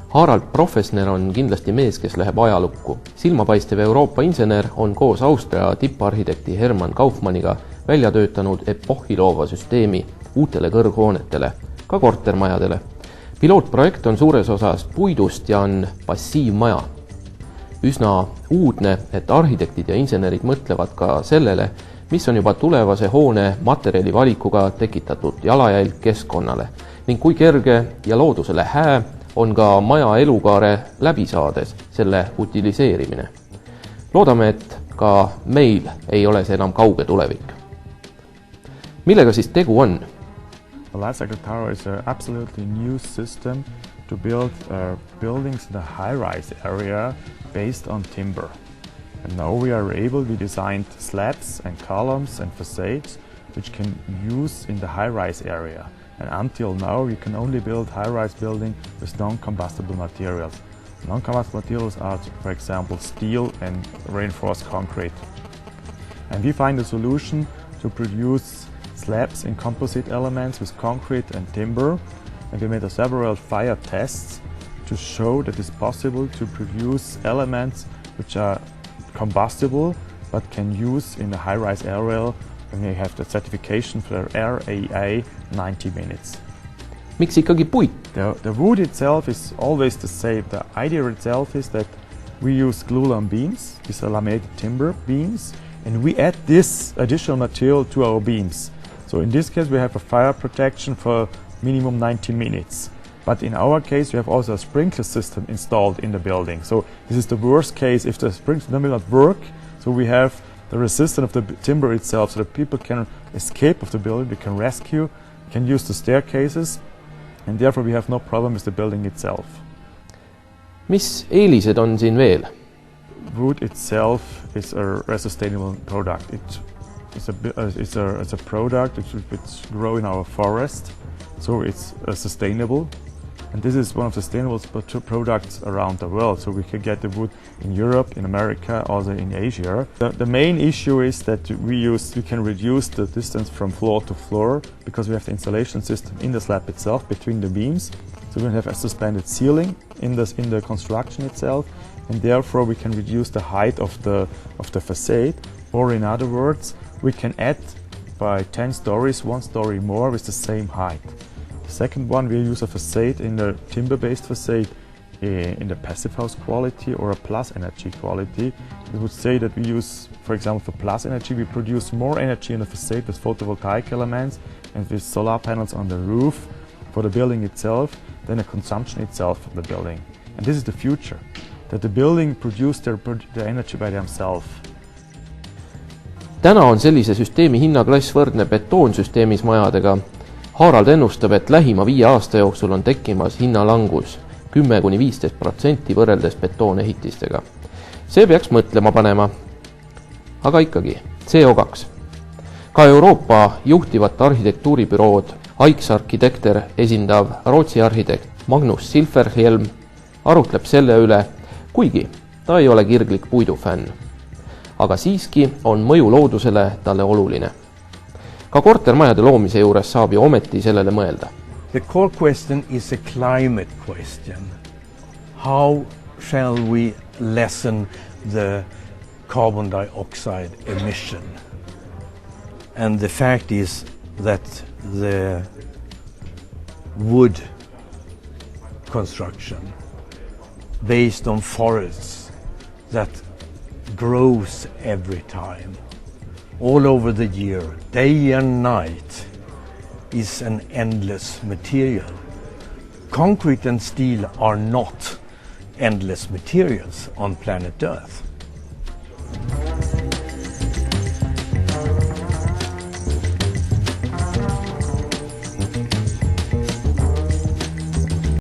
Harald Professneri on kindlasti mees, kes läheb ajalukku. Silmapaistev Euroopa insener on koos Austria tipparhitekti Hermann Kaufmanniga välja töötanud epohhiloova süsteemi uutele kõrghoonetele, ka kortermajadele. Pilootprojekt on suures osas puidust ja on passiivmaja. Üsna uudne, et arhitektid ja insenerid mõtlevad ka sellele, mis on juba tulevase hoone materjali valikuga tekitatud jalajälg keskkonnale ning kui kerge ja loodusele hää on ka maja elukaare läbi saades selle utiliseerimine. Loodame, et ka meil ei ole see enam kauge tulevik. Millega siis tegu on? The life cycle tower is an absolutely new system to build buildings in the high-rise area based on timber. And now we designed slabs and columns and facades which can use in the high-rise area. And until now we can only build high-rise building with non-combustible materials. Non-combustible materials are, for example, steel and reinforced concrete. And we find a solution to produce slabs and composite elements with concrete and timber. And we made several fire tests to show that it's possible to produce elements which are combustible but can use in a high-rise area when you have the certification for RAA 90 minutes. Miks ikkagi puit? The wood itself is always the same. The idea itself is that we use glulam beams, these are laminated timber beams, and we add this additional material to our beams. So in this case we have a fire protection for minimum 90 minutes. But in our case, we have also a sprinkler system installed in the building. So this is the worst case if the sprinkler will not work. So we have the resistance of the timber itself so that people can escape of the building, they can rescue, can use the staircases, and therefore we have no problem with the building itself. Mis eelised on siin veel? Wood itself is a sustainable product. It's a product which grows in our forest, so it's sustainable. And this is one of the sustainable products around the world. So we can get the wood in Europe, in America, also in Asia. The main issue is that we can reduce the distance from floor to floor because we have the insulation system in the slab itself between the beams. So we don't have a suspended ceiling in the construction itself, and therefore we can reduce the height of the facade. Or in other words, we can add by 10 stories, 1 story more with the same height. The second one, we use a facade in the timber-based facade in the passive house quality or a plus energy quality. We would say that we use, for example, for plus energy, we produce more energy in the facade with photovoltaic elements and with solar panels on the roof for the building itself than the consumption itself of the building. And this is the future, that the building produce their energy by themselves. Täna on sellise süsteemi hinnaklass võrdne betoonsüsteemis majadega. Harald ennustab, et lähima 5 aasta jooksul on tekkimas hinnalangus 10–15% võrreldes betoonehitistega. See peaks mõtlema panema. Aga ikkagi, CO2. Ka Euroopa juhtivat arhitektuuribürood Aiks Arkitekter esindav Rootsi arhitekt Magnus Silverhelm arutleb selle üle, kuigi ta ei ole kirglik puidufänn. Aga siiski on mõju loodusele talle oluline. Ka kortermajade loomise juures saab ju ometi sellele mõelda. The core question is a climate question. How shall we lessen the carbon dioxide emission? And the fact is that the wood construction based on forests that grows every time, all over the year, day and night, is an endless material. Concrete and steel are not endless materials on planet Earth.